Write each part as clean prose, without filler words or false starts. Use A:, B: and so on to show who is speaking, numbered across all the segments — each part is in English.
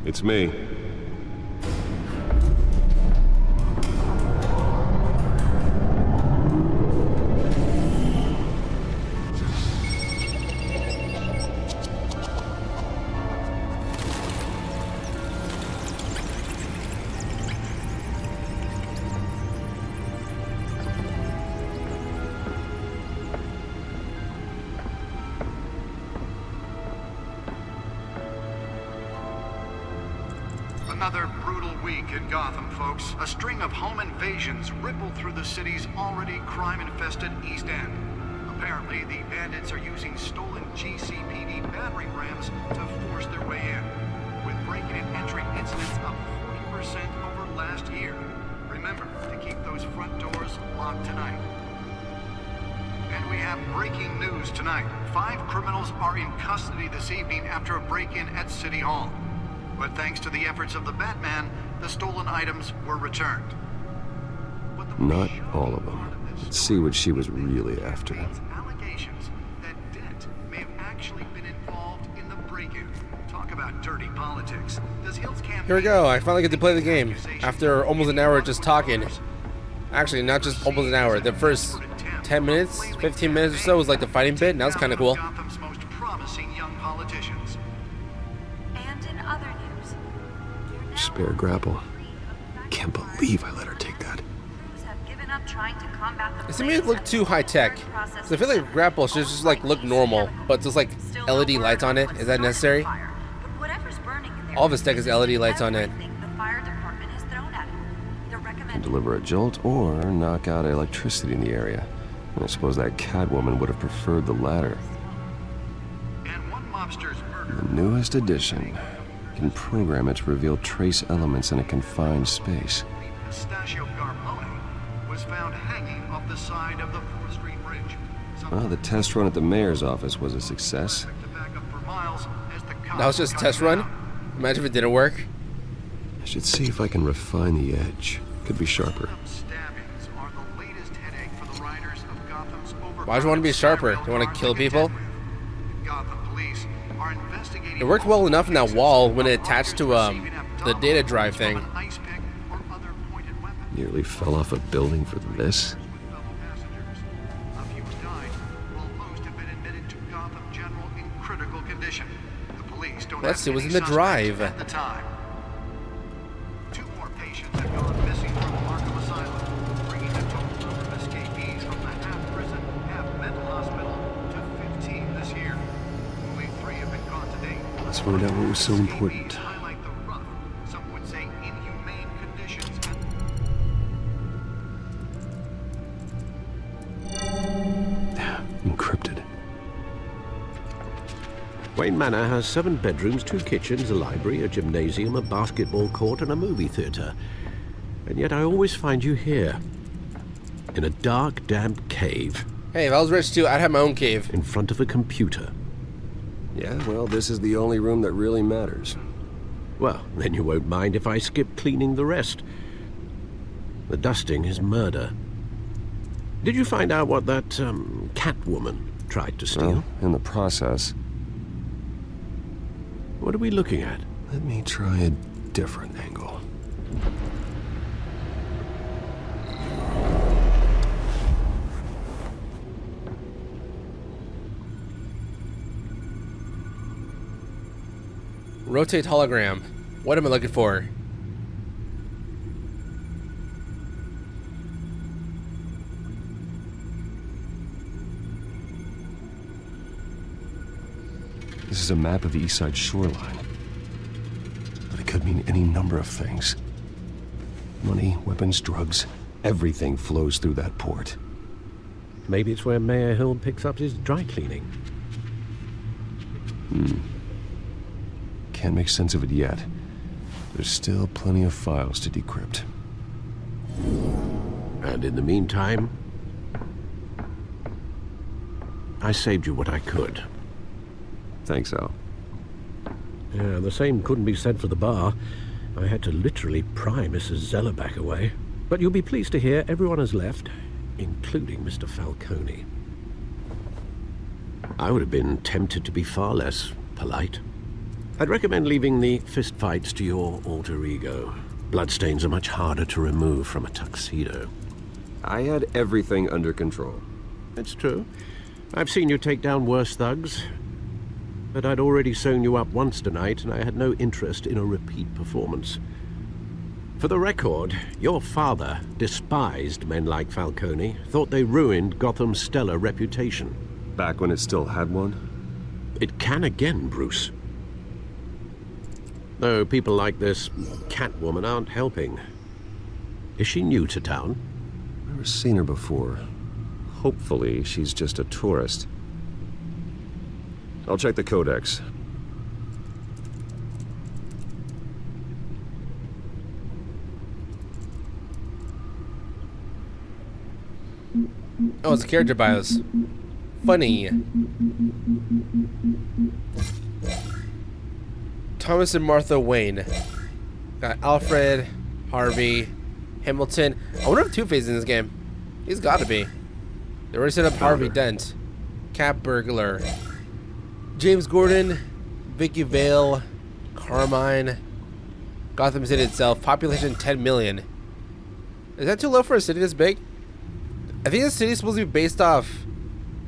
A: It's me.
B: Another brutal week in Gotham, folks. A string of home invasions rippled through the city's already crime-infested East End. Apparently, the bandits are using stolen GCPD battering rams to force their way in, with breaking and entering incidents up 40% over last year. Remember to keep those front doors locked tonight. And we have breaking news tonight. 5 criminals are in custody this evening after a break-in at City Hall. But thanks to the efforts of the Batman, the stolen items were returned.
A: Not all of them. Let's see what she was really after.
B: Allegations that Dent may have actually been involved in the break-in. Talk about dirty politics. Does Hill's campaign...
C: Here we go. I finally get to play the game after almost an hour just talking. Actually, not just almost an hour. The first 10 minutes, 15 minutes or so was like the fighting bit, and that was kind of cool.
B: Gotham's most promising young politicians.
D: And in other news,
A: Spare grapple. Can't believe I let her take that.
D: crews have given up trying to combat the
C: It seems to look too high tech. So I feel like grapple should just like look normal, but just like LED lights on it. Is that necessary? All of his tech is LED lights on it.
A: Can deliver a jolt or knock out electricity in the area. And I suppose that Catwoman would have preferred the latter.
B: And one mobster's murder.
A: The newest addition. Can program it to reveal trace elements in a confined space.
B: Pistachio Garmone was found hanging off the side of the 4th Street Bridge.
A: Well, the test run at the mayor's office was a success.
C: That was just a test run? Imagine if it didn't work.
A: I should see if I can refine the edge. Could be sharper.
C: Why do you want to be sharper? Do you want to kill people? It worked well enough in that wall when it attached to the data drive thing.
A: Nearly fell off a building for this.
C: Let's see what's in the drive.
B: At the time. 2 more patients have gone missing from Arkham Asylum, bringing the total number of escapees from the half-prison, half-mental hospital to 15 this year. Only 3 have been caught to date.
A: Let's find out what was so important.
B: Highlight the rough, some would say inhumane conditions.
A: Encrypted.
E: Wayne Manor has 7 bedrooms, 2 kitchens, a library, a gymnasium, a basketball court, and a movie theater. And yet I always find you here, in a dark, damp cave.
C: Hey, if I was rich too, I'd have my own cave.
E: In front of a computer.
A: Yeah, well, this is the only room that really matters.
E: Well, then you won't mind if I skip cleaning the rest. The dusting is murder. Did you find out what that, Catwoman tried to steal?
A: Well, in the process.
E: What are we looking at?
A: Let me try a different angle.
C: Rotate hologram. What am I looking for?
A: This is a map of the East Side shoreline. But it could mean any number of things. Money, weapons, drugs, everything flows through that port.
E: Maybe it's where Mayor Hill picks up his dry cleaning.
A: Can't make sense of it yet. There's still plenty of files to decrypt.
E: And in the meantime, I saved you what I could.
A: Thanks, Al.
E: Yeah, the same couldn't be said for the bar. I had to literally pry Mrs. Zeller back away. But you'll be pleased to hear everyone has left, including Mr. Falcone. I would have been tempted to be far less polite. I'd recommend leaving the fistfights to your alter ego. Bloodstains are much harder to remove from a tuxedo.
A: I had everything under control.
E: It's true. I've seen you take down worse thugs. But I'd already sewn you up once tonight, and I had no interest in a repeat performance. For the record, your father despised men like Falcone, thought they ruined Gotham's stellar reputation.
A: Back when it still had one?
E: It can again, Bruce. Though people like this Catwoman aren't helping. Is she new to town?
A: Never seen her before. Hopefully, she's just a tourist. I'll check the codex.
C: Oh, it's character bios. Funny. Thomas and Martha Wayne. Got Alfred, Harvey, Hamilton. I wonder if Two-Face is in this game. He's got to be. They already set up Harvey Dent, Cat Burglar, James Gordon, Vicky Vale, Carmine, Gotham City itself. Population 10 million. Is that too low for a city this big? I think this city is supposed to be based off...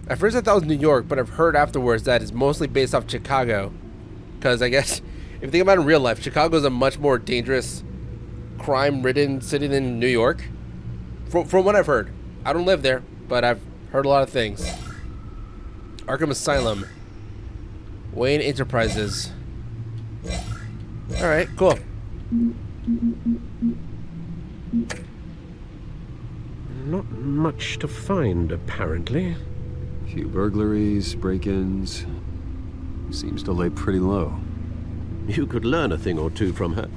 C: At first I thought it was New York, but I've heard afterwards that it's mostly based off Chicago. Because I guess, if you think about it in real life, Chicago is a much more dangerous, crime-ridden city than New York. From what I've heard. I don't live there, but I've heard a lot of things. Arkham Asylum. Wayne Enterprises. Alright, cool.
E: Not much to find, apparently.
A: Few burglaries, break-ins. Seems to lay pretty low.
E: You could learn a thing or two from her.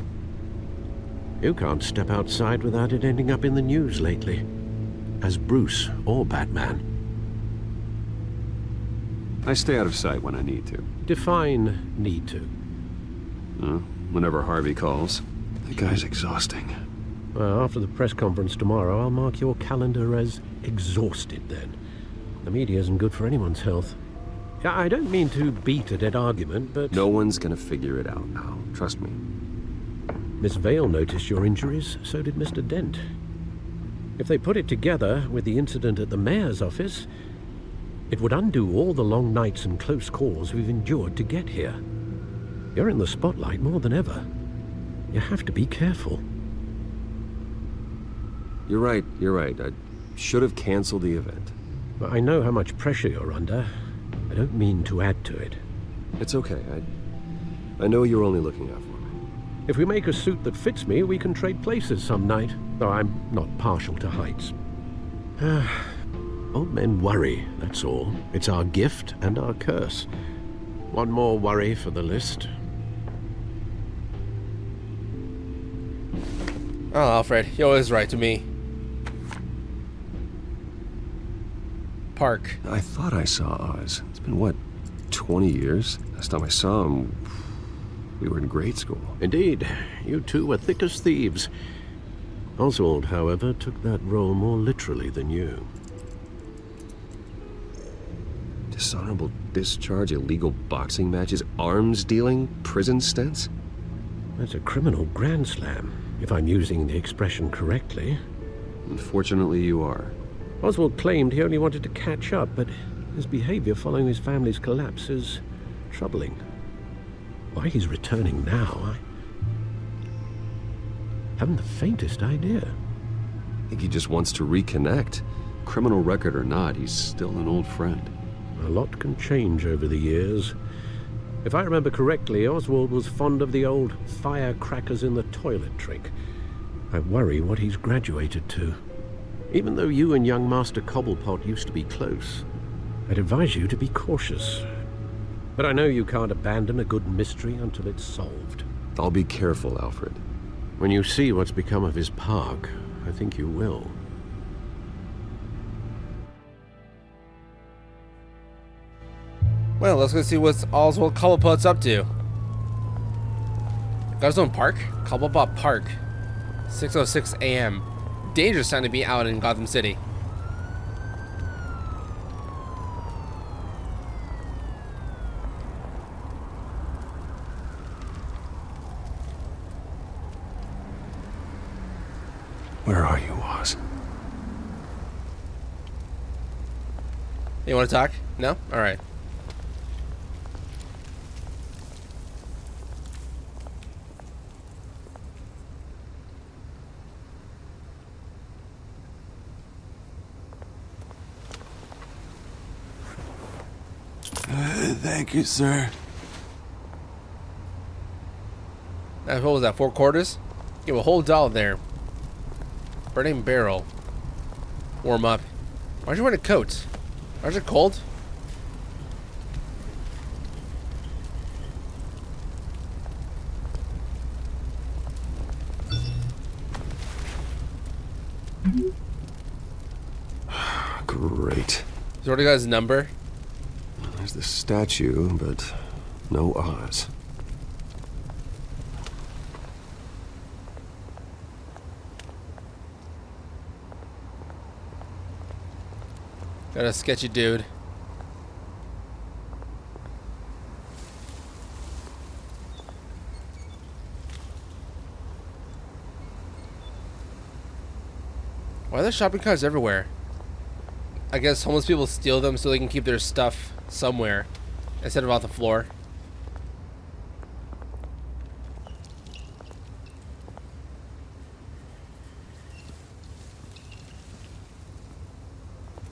E: You can't step outside without it ending up in the news lately. As Bruce or Batman.
A: I stay out of sight when I need to.
E: Define need to.
A: Whenever Harvey calls. That guy's exhausting.
E: Well, after the press conference tomorrow, I'll mark your calendar as exhausted then. The media isn't good for anyone's health. I don't mean to beat a dead argument, but...
A: No one's gonna figure it out now. Trust me.
E: Miss Vale noticed your injuries, so did Mr. Dent. If they put it together with the incident at the mayor's office, it would undo all the long nights and close calls we've endured to get here. You're in the spotlight more than ever. You have to be careful.
A: You're right. I should have canceled the event.
E: I know how much pressure you're under. I don't mean to add to it.
A: It's okay. I know you're only looking out for me.
E: If we make a suit that fits me, we can trade places some night. Though I'm not partial to heights. Old men worry, that's all. It's our gift and our curse. One more worry for the list.
C: Oh, Alfred, you're always right to me. Park.
A: I thought I saw Oz. It's been, what, 20 years? Last time I saw him, we were in grade school.
E: Indeed. You two were thick as thieves. Oswald, however, took that role more literally than you.
A: Dishonorable discharge, illegal boxing matches, arms dealing, prison stints?
E: That's a criminal grand slam, if I'm using the expression correctly.
A: Unfortunately, you are.
E: Oswald claimed he only wanted to catch up, but his behavior following his family's collapse is troubling. Why he's returning now, I haven't the faintest idea.
A: I think he just wants to reconnect. Criminal record or not, he's still an old friend.
E: A lot can change over the years. If I remember correctly, Oswald was fond of the old firecrackers in the toilet trick. I worry what he's graduated to. Even though you and young Master Cobblepot used to be close, I'd advise you to be cautious. But I know you can't abandon a good mystery until it's solved.
A: I'll be careful, Alfred.
E: When you see what's become of his park, I think you will.
C: Well, let's go see what Oswald Cobblepot's up to. Got his own park? Cobblepot Park. 6:06 a.m. Dangerous time to be out in Gotham City.
A: Where are you, Oz?
C: You want to talk? No? Alright.
A: Thank you, sir.
C: What was that, 4 quarters? Give a whole $1 there. Burning barrel. Warm up. Why'd you wear a coat? Aren't you cold?
A: Great.
C: He's already got his number.
A: There's the statue, but no Oz.
C: Got a sketchy dude. Why are there shopping carts everywhere? I guess homeless people steal them so they can keep their stuff somewhere instead of off the floor.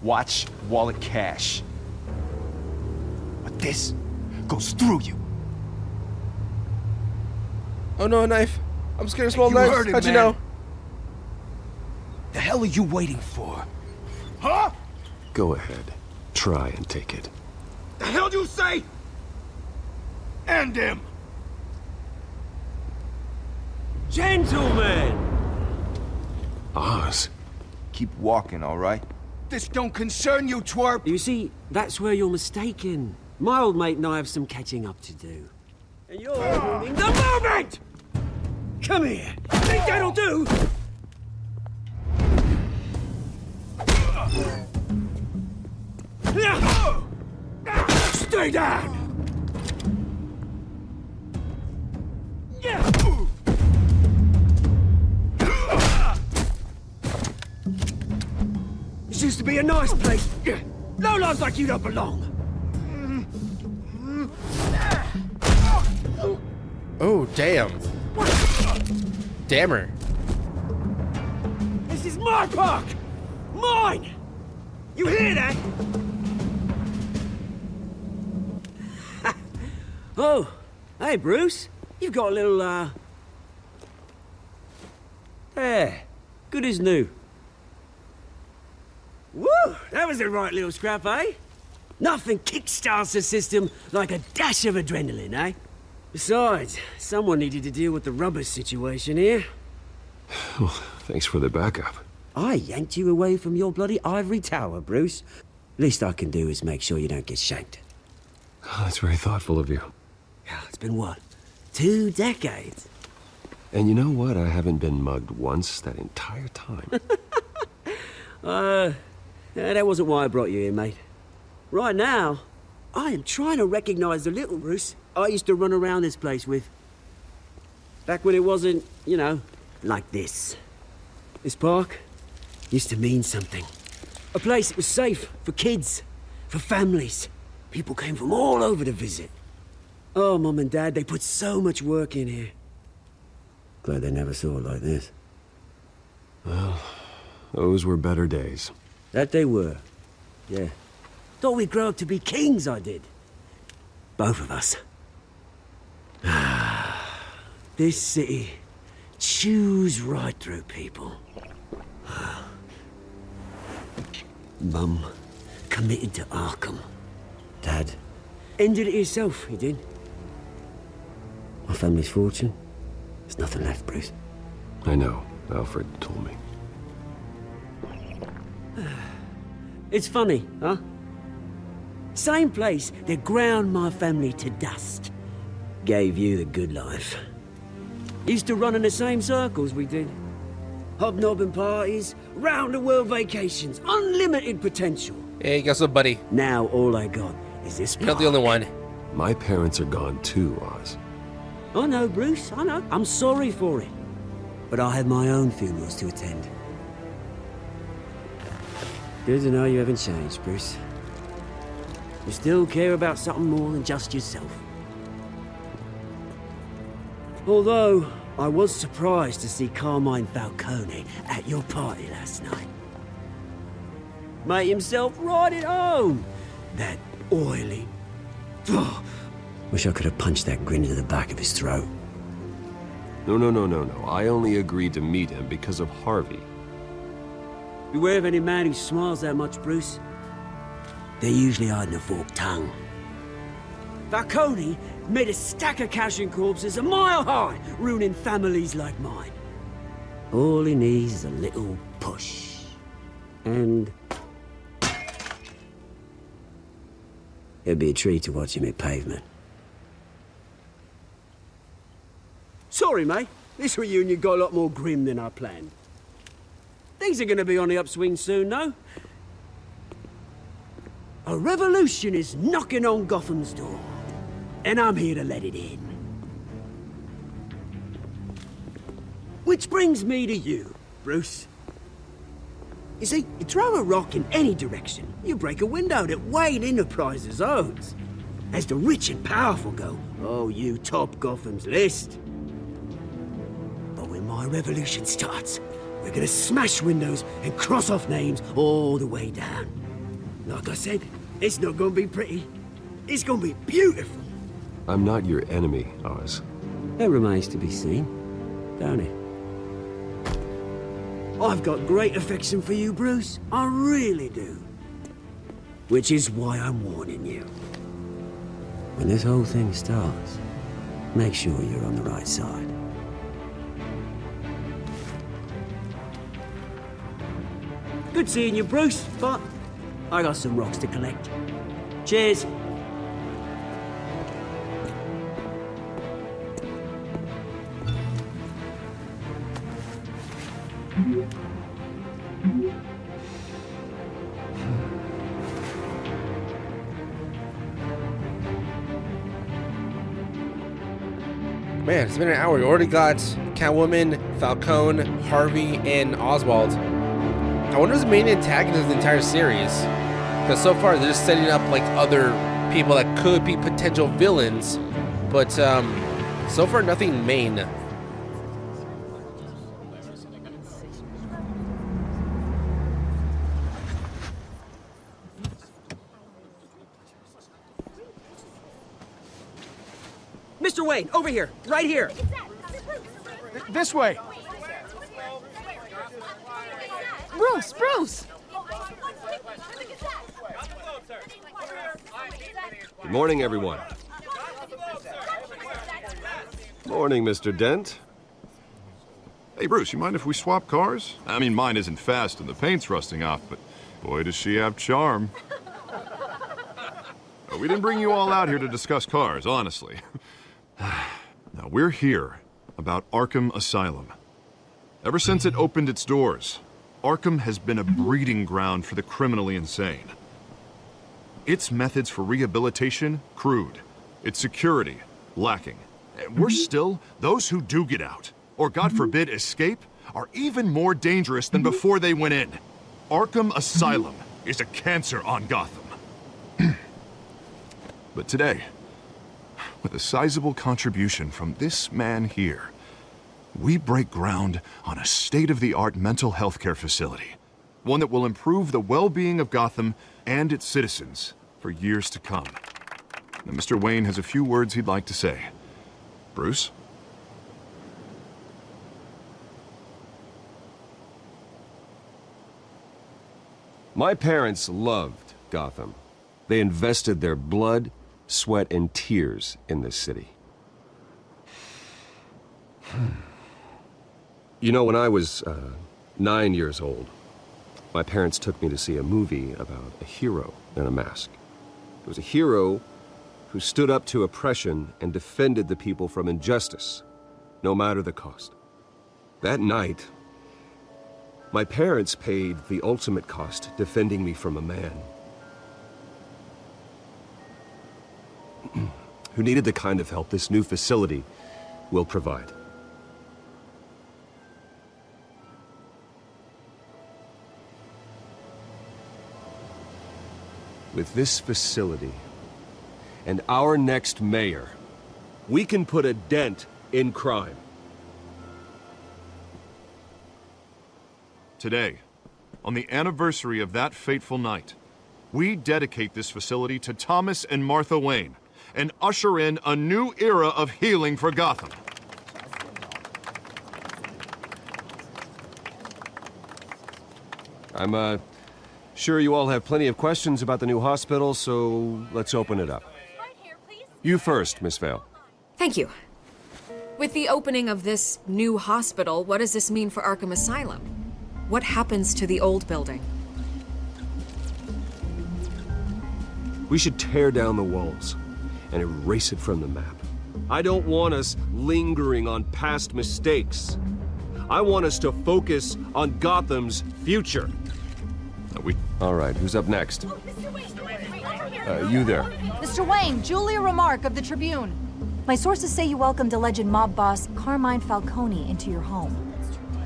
F: Watch wallet cash. But this goes through you.
C: Oh no, a knife. I'm scared of small
F: You
C: knives.
F: heard it,
C: How'd you
F: man.
C: know?
F: The hell are you waiting for? Huh?
A: Go ahead. Try and take it.
F: The hell do you say? End him!
G: Gentlemen!
A: Oz?
F: Keep walking, all right? This don't concern you, twerp!
G: You see, that's where you're mistaken. My old mate and I have some catching up to do. And you're ruining the moment! Come here! Think that'll do? Stay down! This used to be a nice place. No lives like you don't belong.
C: Oh, damn. Dammer.
G: This is my park! Mine! You hear that? Oh, hey, Bruce. You've got a little, There. Good as new. Woo! That was a right little scrap, eh? Nothing kickstarts the system like a dash of adrenaline, eh? Besides, someone needed to deal with the rubber situation here.
A: Well, thanks for the backup.
G: I yanked you away from your bloody ivory tower, Bruce. Least I can do is make sure you don't get shanked.
A: Oh, that's very thoughtful of you.
G: It's been what? 2 decades?
A: And you know what? I haven't been mugged once that entire time.
G: That wasn't why I brought you here, mate. Right now, I am trying to recognize the little Bruce I used to run around this place with. Back when it wasn't, you know, like this. This park used to mean something. A place that was safe for kids, for families. People came from all over to visit. Oh, Mum and Dad, they put so much work in here. Glad they never saw it like this.
A: Well, those were better days.
G: That they were. Yeah. Thought we'd grow up to be kings, I did. Both of us. This city chews right through people. Mum committed to Arkham. Dad ended it himself, he did. My family's fortune, there's nothing left, Bruce.
A: I know. Alfred told me.
G: It's funny, huh? Same place that ground my family to dust. Gave you the good life. Used to run in the same circles we did. Hobnobbing parties, round-the-world vacations, unlimited potential.
C: Hey, guess what, buddy?
G: Now all I got is this
C: You're not the only one.
A: My parents are gone too, Oz.
G: I know, Bruce, I know. I'm sorry for it. But I had my own funerals to attend. Good to know you haven't changed, Bruce. You still care about something more than just yourself. Although, I was surprised to see Carmine Falcone at your party last night. Made himself right at home. That oily... Ugh. Wish I could have punched that grin into the back of his throat.
A: No. I only agreed to meet him because of Harvey.
G: Beware of any man who smiles that much, Bruce. They're usually hiding a forked tongue. Falcone made a stack of cashing corpses a mile high, ruining families like mine. All he needs is a little push. And... it'd be a treat to watch him hit pavement. Sorry, mate. This reunion got a lot more grim than I planned. Things are gonna be on the upswing soon, though. A revolution is knocking on Gotham's door, and I'm here to let it in. Which brings me to you, Bruce. You see, you throw a rock in any direction, you break a window that Wayne Enterprises owns. As the rich and powerful go, oh, you top Gotham's list. But when my revolution starts, we're gonna smash windows and cross off names all the way down. Like I said, it's not gonna be pretty. It's gonna be beautiful.
A: I'm not your enemy, Oz.
G: That remains to be seen, don't it? I've got great affection for you, Bruce. I really do. Which is why I'm warning you. When this whole thing starts, make sure you're on the right side. Good seeing you, Bruce, but I got some rocks to collect. Cheers.
C: Man, it's been an hour. We already got Catwoman, Falcone, Harvey, and Oswald. I wonder who's the main antagonist of the entire series. Because so far they're just setting up like other people that could be potential villains. But so far nothing main.
G: Mr. Wayne, over here, right here.
F: This way.
H: Bruce!
A: Good morning, everyone. Morning, Mr. Dent.
I: Hey, Bruce, you mind if we swap cars? I mean, mine isn't fast and the paint's rusting off, but boy, does she have charm. We didn't bring you all out here to discuss cars, honestly. Now, we're here about Arkham Asylum. Ever since it opened its doors, Arkham has been a breeding ground for the criminally insane. Its methods for rehabilitation, crude. Its security, lacking. And worse still, those who do get out, or God forbid escape, are even more dangerous than before they went in. Arkham Asylum is a cancer on Gotham. But today, with a sizable contribution from this man here, we break ground on a state-of-the-art mental health care facility. One that will improve the well-being of Gotham and its citizens for years to come. Now, Mr. Wayne has a few words he'd like to say. Bruce?
A: My parents loved Gotham. They invested their blood, sweat, and tears in this city. You know, when I was 9 years old, my parents took me to see a movie about a hero in a mask. It was a hero who stood up to oppression and defended the people from injustice, no matter the cost. That night, my parents paid the ultimate cost defending me from a man who needed the kind of help this new facility will provide. With this facility and our next mayor, we can put a dent in crime.
I: Today, on the anniversary of that fateful night, we dedicate this facility to Thomas and Martha Wayne and usher in a new era of healing for Gotham.
A: I'm, sure you all have plenty of questions about the new hospital, so let's open it up. You first, Miss Vale.
H: Thank you. With the opening of this new hospital, what does this mean for Arkham Asylum? What happens to the old building?
A: We should tear down the walls and erase it from the map. I don't want us lingering on past mistakes. I want us to focus on Gotham's future. All right, who's up next? You there.
J: Mr. Wayne, Julia Remark of the Tribune. My sources say you welcomed alleged mob boss Carmine Falcone into your home.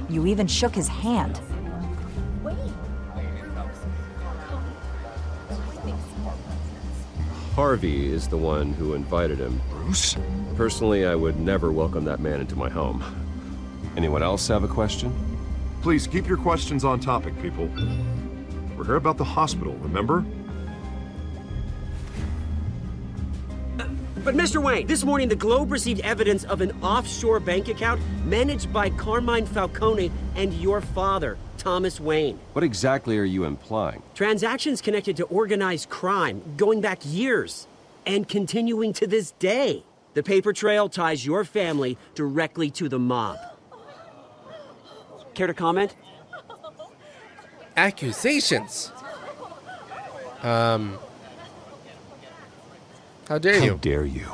J: You even shook his hand.
A: Harvey is the one who invited him.
I: Bruce?
A: Personally, I would never welcome that man into my home. Anyone else have a question?
I: Please keep your questions on topic, people. We're here about the hospital, remember?
G: But Mr. Wayne, this morning the Globe received evidence of an offshore bank account managed by Carmine Falcone and your father, Thomas Wayne.
A: What exactly are you implying?
G: Transactions connected to organized crime going back years and continuing to this day. The paper trail ties your family directly to the mob. Care to comment?
C: Accusations. How dare you?
A: How dare you?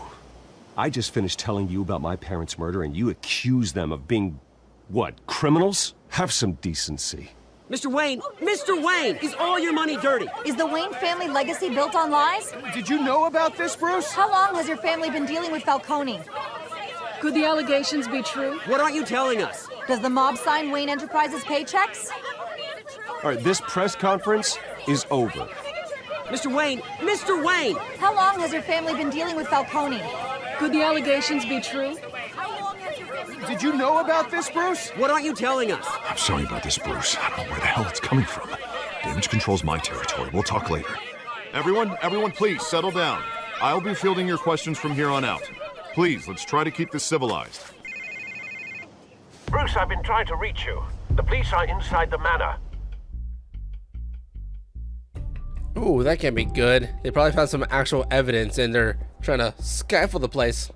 A: I just finished telling you about my parents' murder and you accuse them of being, what, criminals? Have some decency.
G: Mr. Wayne, is all your money dirty?
J: Is the Wayne family legacy built on lies?
F: Did you know about this, Bruce?
J: How long has your family been dealing with Falcone?
K: Could the allegations be true?
G: What aren't you telling us?
J: Does the mob sign Wayne Enterprises paychecks?
A: All right, this press conference is over.
G: Mr. Wayne!
J: How long has your family been dealing with Falcone?
K: Could the allegations be true?
F: Did you know about this, Bruce?
G: What aren't you telling us?
I: I'm sorry about this, Bruce. I don't know where the hell it's coming from. Damage control's my territory. We'll talk later. Everyone, please settle down. I'll be fielding your questions from here on out. Please, let's try to keep this civilized.
E: Bruce, I've been trying to reach you. The police are inside the manor.
C: Ooh, that can't be good. They probably found some actual evidence and they're trying to skyfall the place.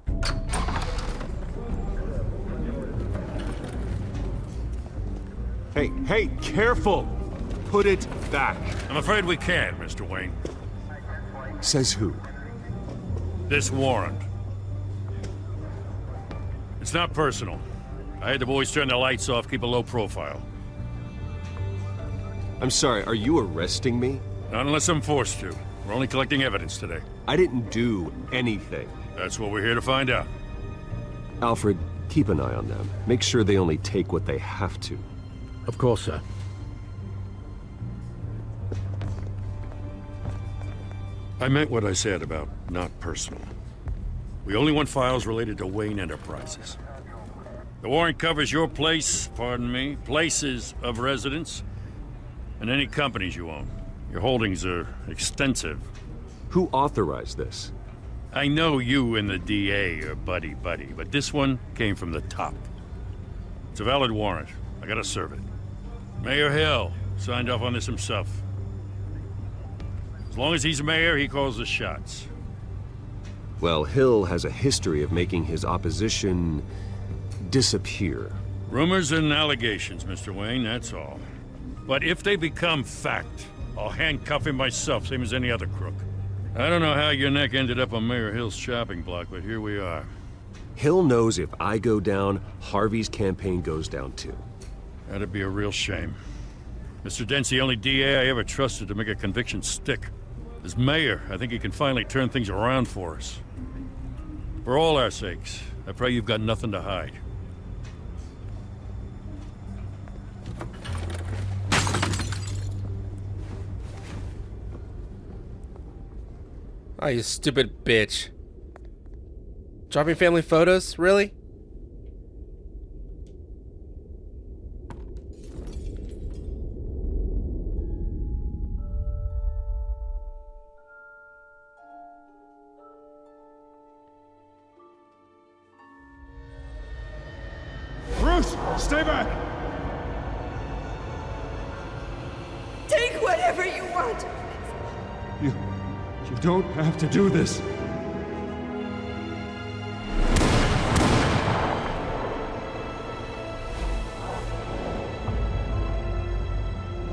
A: Hey, careful! Put it back.
L: I'm afraid we can't, Mr. Wayne.
A: Says who?
L: This warrant. It's not personal. I had the boys turn the lights off, keep a low profile.
A: I'm sorry, are you arresting me?
L: Not unless I'm forced to. We're only collecting evidence today.
A: I didn't do anything.
L: That's what we're here to find out.
A: Alfred, keep an eye on them. Make sure they only take what they have to.
E: Of course, sir.
L: I meant what I said about not personal. We only want files related to Wayne Enterprises. The warrant covers your place, places of residence, and any companies you own. Your holdings are extensive.
A: Who authorized this?
L: I know you and the DA are buddy-buddy, but this one came from the top. It's a valid warrant. I gotta serve it. Mayor Hill signed off on this himself. As long as he's mayor, he calls the shots.
A: Well, Hill has a history of making his opposition disappear.
L: Rumors and allegations, Mr. Wayne, that's all. But if they become fact, I'll handcuff him myself, same as any other crook. I don't know how your neck ended up on Mayor Hill's chopping block, but here we are.
A: Hill knows if I go down, Harvey's campaign goes down too.
L: That'd be a real shame. Mr. Dent's the only DA I ever trusted to make a conviction stick. As mayor, I think he can finally turn things around for us. For all our sakes, I pray you've got nothing to hide.
C: Oh, you stupid bitch. Dropping family photos? Really?
M: Bruce, stay back!
N: Take whatever you want.
M: You don't have to do this.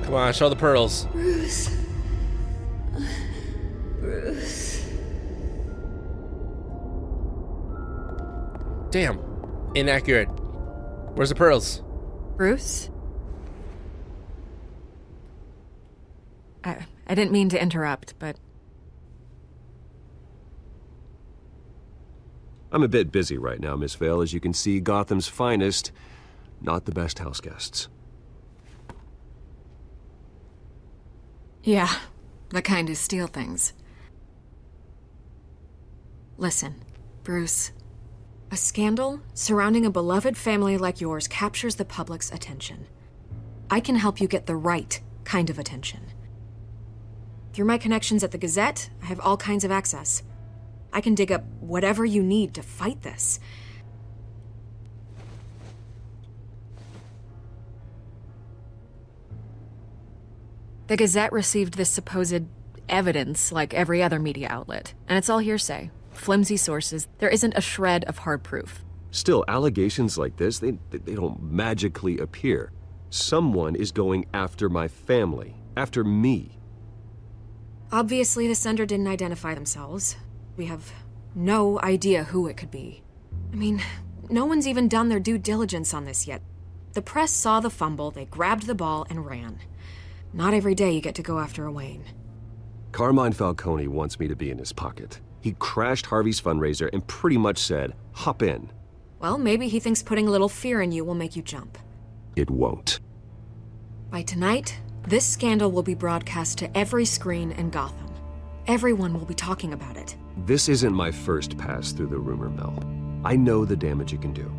C: Come on, show the pearls.
N: Bruce. Bruce.
C: Damn. Inaccurate. Where's the pearls?
H: Bruce? I didn't mean to interrupt, but...
A: I'm a bit busy right now, Miss Vale. As you can see, Gotham's finest, not the best house guests.
H: Yeah, the kind who steal things. Listen, Bruce. A scandal surrounding a beloved family like yours captures the public's attention. I can help you get the right kind of attention. Through my connections at the Gazette, I have all kinds of access. I can dig up whatever you need to fight this. The Gazette received this supposed evidence like every other media outlet, and it's all hearsay. Flimsy sources. There isn't a shred of hard proof.
A: Still, allegations like this, they don't magically appear. Someone is going after my family, after me.
H: Obviously, the sender didn't identify themselves. We have no idea who it could be. I mean, no one's even done their due diligence on this yet. The press saw the fumble, they grabbed the ball and ran. Not every day you get to go after a Wayne.
A: Carmine Falcone wants me to be in his pocket. He crashed Harvey's fundraiser and pretty much said, hop in.
H: Well, maybe he thinks putting a little fear in you will make you jump.
A: It won't.
H: By tonight, this scandal will be broadcast to every screen in Gotham. Everyone will be talking about it.
A: This isn't my first pass through the rumor mill. I know the damage it can do.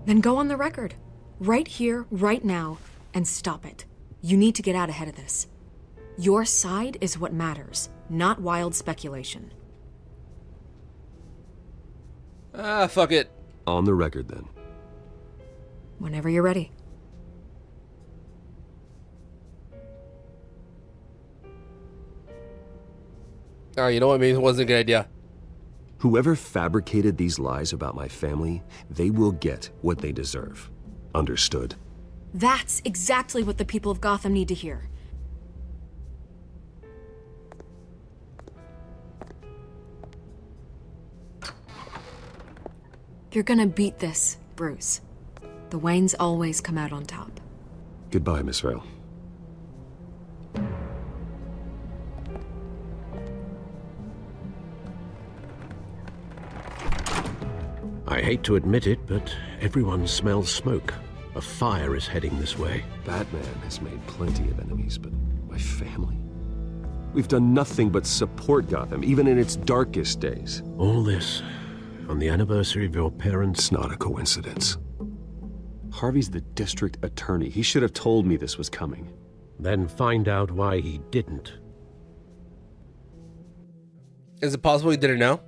H: Then go on the record. Right here, right now, and stop it. You need to get out ahead of this. Your side is what matters, not wild speculation.
C: Ah, fuck it.
A: On the record, then.
H: Whenever you're ready.
C: Oh, you know what? Maybe it wasn't a good idea.
A: Whoever fabricated these lies about my family, they will get what they deserve. Understood?
H: That's exactly what the people of Gotham need to hear. You're gonna beat this, Bruce. The Waynes always come out on top.
A: Goodbye, Miss Vale.
E: I hate to admit it, but everyone smells smoke. A fire is heading this way.
A: Batman has made plenty of enemies, but my family? We've done nothing but support Gotham, even in its darkest days.
E: All this on the anniversary of your parents'...
A: It's not a coincidence. Harvey's the district attorney. He should have told me this was coming.
E: Then find out why he didn't.
C: Is it possible he didn't know?